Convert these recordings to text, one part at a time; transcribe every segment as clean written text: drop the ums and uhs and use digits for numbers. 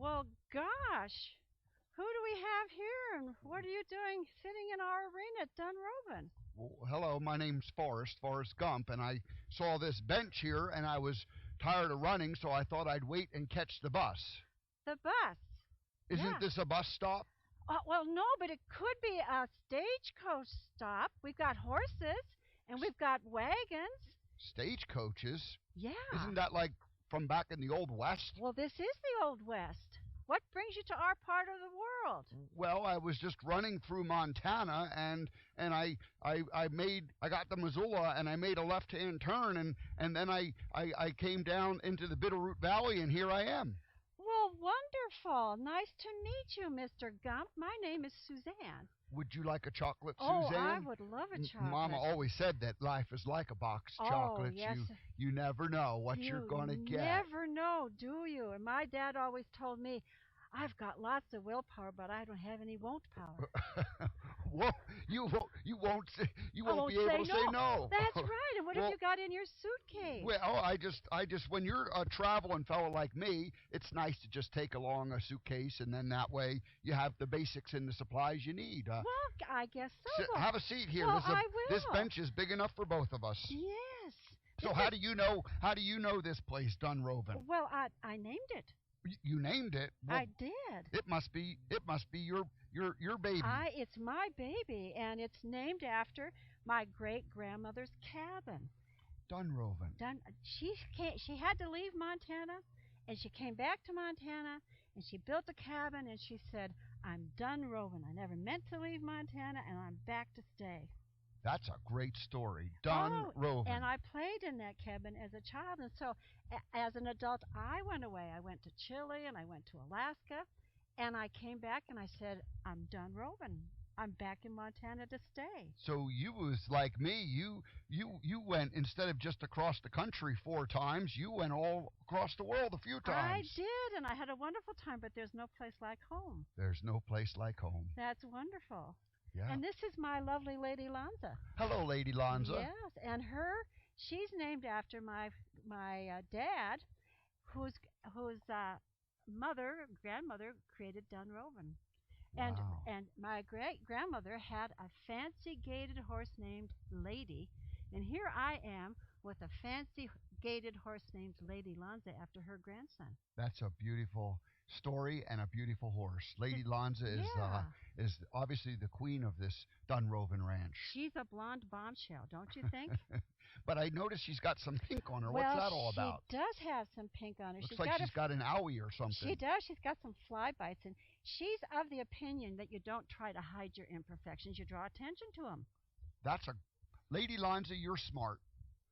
Well, gosh, who do we have here, and what are you doing sitting in our arena at Dunrovin? Well, hello, my name's Foerst Gump, and I saw this bench here, and I was tired of running, so I thought I'd wait and catch the bus. The bus. Isn't Yeah. this a bus stop? Well, no, but it could be a stagecoach stop. We've got horses and we've got wagons. Stagecoaches? Yeah. Isn't that like from back in the Old West? Well, this is the Old West. What brings you to our part of the world? Well, I was just running through Montana, and I got to Missoula, and I made a left-hand turn, and then I came down into the Bitterroot Valley, and here I am. Well, wonderful. Nice to meet you, Mr. Gump. My name is Suzanne. Would you like a chocolate, Oh, Suzanne? I would love a chocolate. Mama always said that life is like a box of chocolates. Yes. You never know what you're going to get. You never know, do you? And my dad always told me, I've got lots of willpower, but I don't have any won't power. Well, you won't be able to no. say no. That's right. And what have you got in your suitcase? Well, I just when you're a traveling fellow like me, it's nice to just take along a suitcase, and then that way you have the basics and the supplies you need. Well, I guess so. Have a seat here. Well, I will. This bench is big enough for both of us. Yes. So how do you know this place, Dunrovin? Well, I named it. You named it. Well, I did. It must be your baby. It's my baby, and it's named after my great grandmother's cabin. Dunrovin. She had to leave Montana, and she came back to Montana, and she built a cabin, and she said, "I'm Dunrovin. I never meant to leave Montana, and I'm back to stay." That's a great story. Dunrovin. And I played in that cabin as a child, and so as an adult, I went away. I went to Chile, and I went to Alaska, and I came back, and I said, "I'm Dunrovin. I'm back in Montana to stay." So you was like me. You went, instead of just across the country 4 times, you went all across the world a few times. I did, and I had a wonderful time, but there's no place like home. There's no place like home. That's wonderful. Yeah. And this is my lovely Lady Lonza. Hello, Lady Lonza. Yes, and she's named after my dad, whose grandmother created Dunrovin. And Wow. and my great grandmother had a fancy gaited horse named Lady, and here I am with a fancy gaited horse named Lady Lonza after her grandson. That's a beautiful story and a beautiful horse. Lady Lonza Yeah. is obviously the queen of this Dunrovin ranch. She's a blonde bombshell, don't you think? But I noticed she's got some pink on her. Well, What's that all about? She does have some pink on her. Looks like she's got an owie or something. She does. She's got some fly bites, and she's of the opinion that you don't try to hide your imperfections. You draw attention to them. Lady Lonza, you're smart.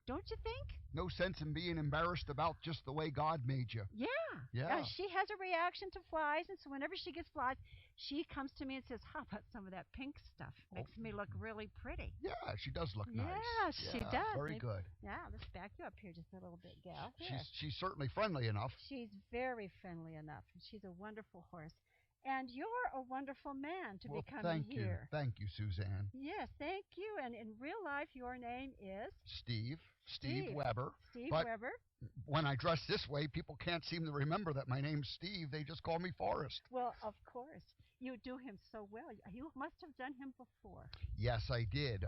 Don't you think? No sense in being embarrassed about just the way God made you. Yeah. Yeah. She has a reaction to flies, and so whenever she gets flies, she comes to me and says, "How about some of that pink stuff? Makes me look really pretty." Yeah, she does look nice. Yeah, she does. Very good. Yeah, let's back you up here just a little bit, gal. She's certainly friendly enough. She's very friendly enough. She's a wonderful horse. And you're a wonderful man to be coming here. Thank you, Suzanne. Yes, thank you. And in real life, your name is? Steve Weber. Steve but Weber. When I dress this way, people can't seem to remember that my name's Steve. They just call me Forrest. Well, of course. You do him so well. You must have done him before. Yes, I did.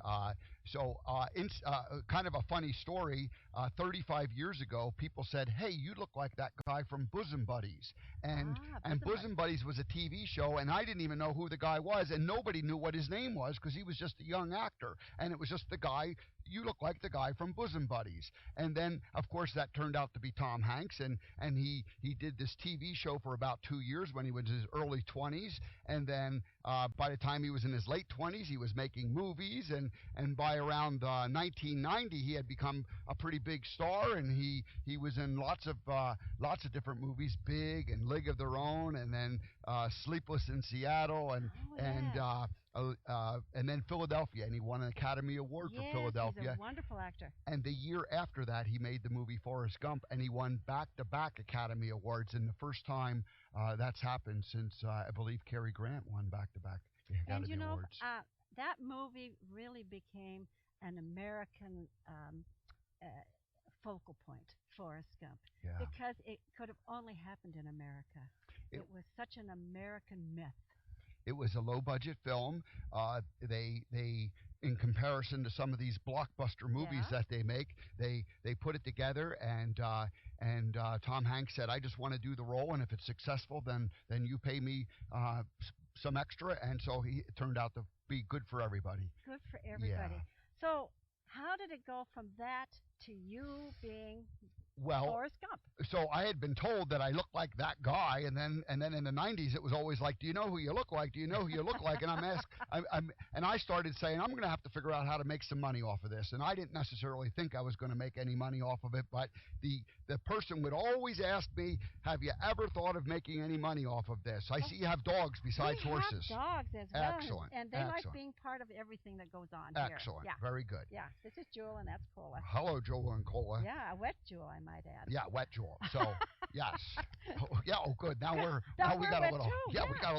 Kind of a funny story. 35 years ago, people said, "Hey, you look like that guy from Bosom Buddies." And Bosom Buddies was a TV show, and I didn't even know who the guy was, and nobody knew what his name was because he was just a young actor. And it was just the guy, "You look like the guy from Bosom Buddies." And then, of course, that turned out to be Tom Hanks, and he did this TV show for about 2 years when he was in his early 20s. And then by the time he was in his late 20s, he was making movies, and by around 1990, he had become a pretty big star, and he was in lots of different movies, Big and League of Their Own, and then Sleepless in Seattle, and then Philadelphia, and he won an Academy Award for Philadelphia. He's a wonderful actor. And the year after that, he made the movie Foerst Gump, and he won back-to-back Academy Awards, and the first time that's happened since I believe Cary Grant won back-to-back Academy Awards. That movie really became an American focal point, Foerst Gump, because it could have only happened in America. It, It was such an American myth. it was a low budget film. They in comparison to some of these blockbuster movies Yeah. that they make, they put it together, and Tom Hanks said, "I just want to do the role, and if it's successful, then you pay me some extra." And so it turned out to be good for everybody. Good for Yeah. everybody. So, how did it go from that to you being Well, Forrest Gump? so I had been told that I looked like that guy, and then in the '90s it was always like, "Do you know who you look like? Do you know who you look like?" And and I started saying, "I'm going to have to figure out how to make some money off of this." And I didn't necessarily think I was going to make any money off of it, but the person would always ask me, "Have you ever thought of making any money off of this? I Oh, see you have dogs besides we have horses." dogs as well, Excellent, and they like excellent, being part of everything that goes on here. excellent, Yeah, very good. yeah. This is Jewel, and that's Cola. Hello, Joel and Cola. Yeah, a wet Jewel, I might add. Yeah, wet Jewel. So yes, yeah. Oh, good. Now We we're got a wet little. too. Yeah, Yeah, we got a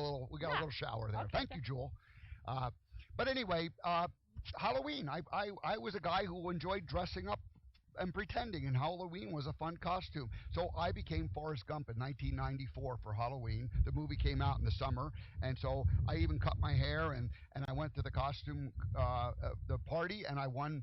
yeah. little shower there. Okay, Thank you, Jewel. Uh, but anyway, Halloween. I was a guy who enjoyed dressing up and pretending, and Halloween was a fun costume. So I became Forrest Gump in 1994 for Halloween. The movie came out in the summer, and so I even cut my hair, and I went to the costume the party, and I won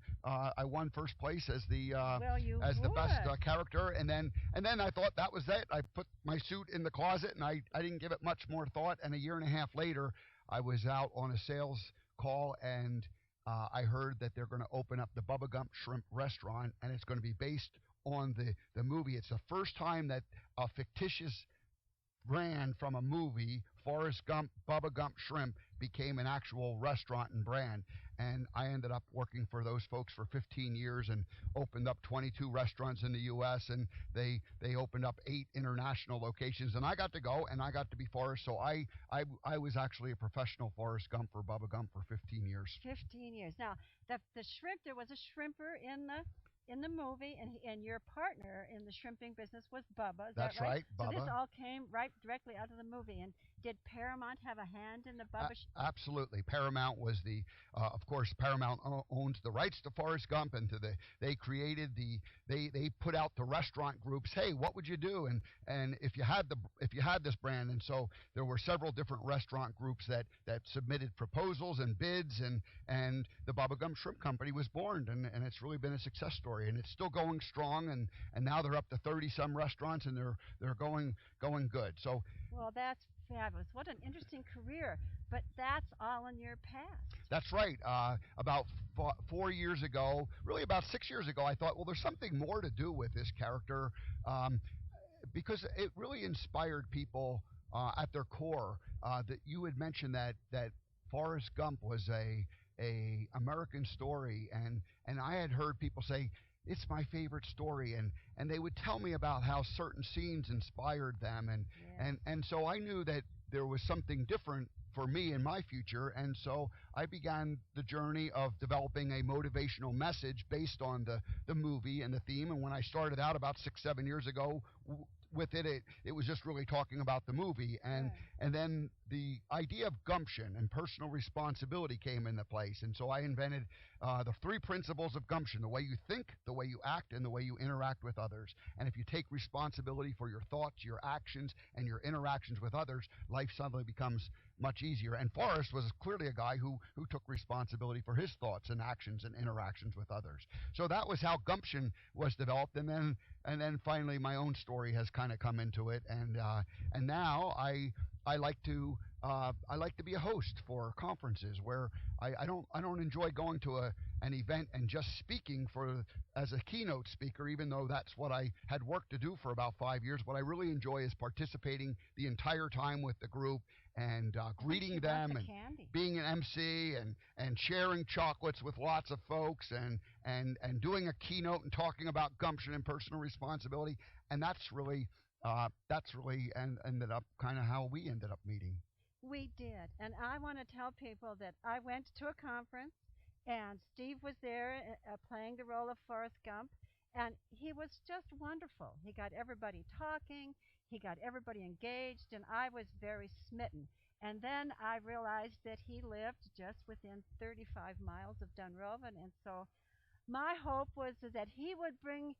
first place Well, you as the best would. character, and then I thought that was it. I put my suit in the closet, and I didn't give it much more thought. And a year and a half later, I was out on a sales call, and I heard that they're going to open up the Bubba Gump Shrimp Restaurant, and it's going to be based on the movie. It's the first time that a fictitious brand from a movie, Forrest Gump, Bubba Gump Shrimp, became an actual restaurant and brand. And I ended up working for those folks for 15 years and opened up 22 restaurants in the U.S. And they opened up 8 international locations. And I got to go, and I got to be Forrest. So I was actually a professional Forrest Gump for Bubba Gump for 15 years. 15 years. Now, the shrimp. There was a shrimper in the movie, and your partner in the shrimping business was Bubba. Is that That's right? right, So this Bubba. all came right directly out of the movie. And did Paramount have a hand in the Bubba? Absolutely. Paramount was of course, Paramount owns the rights to Forrest Gump, and they created they put out the restaurant groups. Hey, what would you do? And if you had this brand, and so there were several different restaurant groups that submitted proposals and bids, and the Bubba Gump Shrimp Company was born, and it's really been a success story, and it's still going strong, and now they're up to 30 some restaurants, and they're going good. So Well, that's fabulous. What an interesting career. But that's all in your past. that's right. About 4 years ago, really about 6 years ago, I thought, well, there's something more to do with this character, um, because it really inspired people at their core. That you had mentioned that Forrest Gump was a American story, and I had heard people say it's my favorite story, and they would tell me about how certain scenes inspired them, Yes. and so I knew that there was something different for me in my future, and so I began the journey of developing a motivational message based on the movie and the theme. And when I started out about 6 7 years ago with it was just really talking about the movie, and Right. and then the idea of gumption and personal responsibility came into place, and so I invented the 3 principles of gumption: the way you think, the way you act, and the way you interact with others. And if you take responsibility for your thoughts, your actions, and your interactions with others, life suddenly becomes much easier. And Forrest was clearly a guy who took responsibility for his thoughts and actions and interactions with others. So that was how gumption was developed, and then finally my own story has kind of come into it, and now I like to be a host for conferences where I don't enjoy going to an event and just speaking as a keynote speaker, even though that's what I had worked to do for about 5 years. What I really enjoy is participating the entire time with the group, and greeting Lots them, of and candy. being an MC, and sharing chocolates with lots of folks, and doing a keynote and talking about gumption and personal responsibility. And that's really ended up kind of how we ended up meeting. We did. And I want to tell people that I went to a conference, and Steve was there playing the role of Forrest Gump, and he was just wonderful. He got everybody talking, he got everybody engaged, and I was very smitten. And then I realized that he lived just within 35 miles of Dunrovin, and so my hope was that he would bring,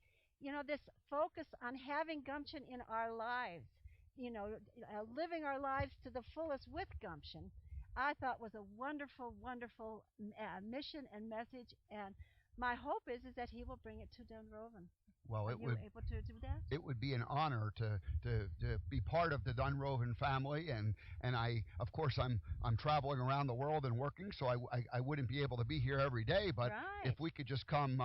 this focus on having gumption in our lives. living our lives to the fullest with gumption, I thought was a wonderful, wonderful mission and message. And my hope is that he will bring it to Dunroven. Well, Are you able to do that? it would be an honor to be part of the Dunroven family, and I, of course, I'm traveling around the world and working, so I wouldn't be able to be here every day, but Right. if we could just come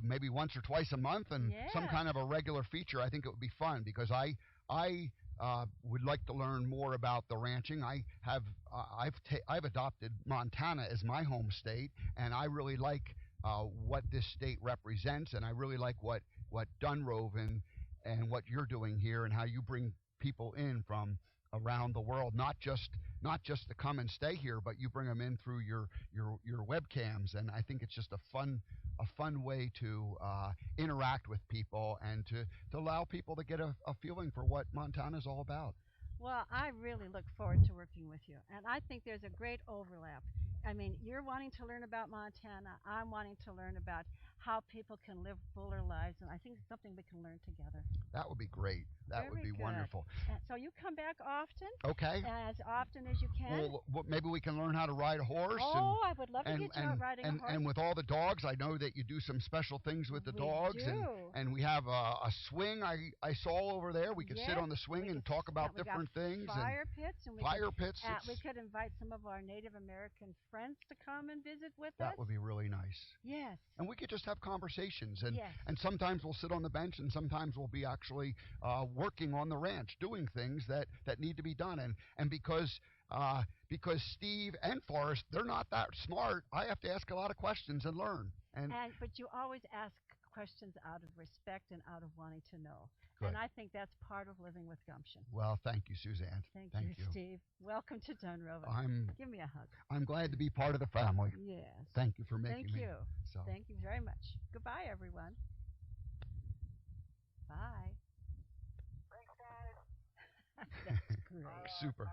maybe once or twice a month and some Yes. kind of a regular feature, I think it would be fun, because I would like to learn more about the ranching. I've adopted Montana as my home state, and I really like what this state represents, and I really like what Dunroven and what you're doing here, and how you bring people in from around the world, not just to come and stay here, but you bring them in through your webcams, and I think it's just a fun way to interact with people and to allow people to get a feeling for what Montana is all about. Well, I really look forward to working with you, and I think there's a great overlap. I mean, you're wanting to learn about Montana. I'm wanting to learn about how people can live fuller lives, and I think it's something we can learn together. That would be great. That would Very be good. wonderful. And so you come back Okay. as often as you can. Well, maybe we can learn how to ride a horse. Oh, I would love to and get you and out riding a and horse. and with all the dogs, I know that you do some special things with the We dogs, and do. and we have a swing I saw over there. We could sit Yes, on the swing we and could talk about we got different things, and fire pits, and fire pits. we could invite some of our Native American friends to come and visit with us. That would be really nice. Yes. And we could just have conversations, and Yes. and sometimes we'll sit on the bench, and sometimes we'll be actually working on the ranch, doing things that need to be done, and because Steve and Forrest, they're not that smart, I have to ask a lot of questions and learn. But you always ask questions out of respect and out of wanting to know. Good. And I think that's part of living with gumption. Well, thank you, Suzanne. Thank Thank you, you. Steve. Welcome to Dunroven. Give me a hug. I'm glad to be part of the family. Yes. Thank you for making Thank me. you. So. Thank you very much. Goodbye, everyone. Bye. That's great. Super.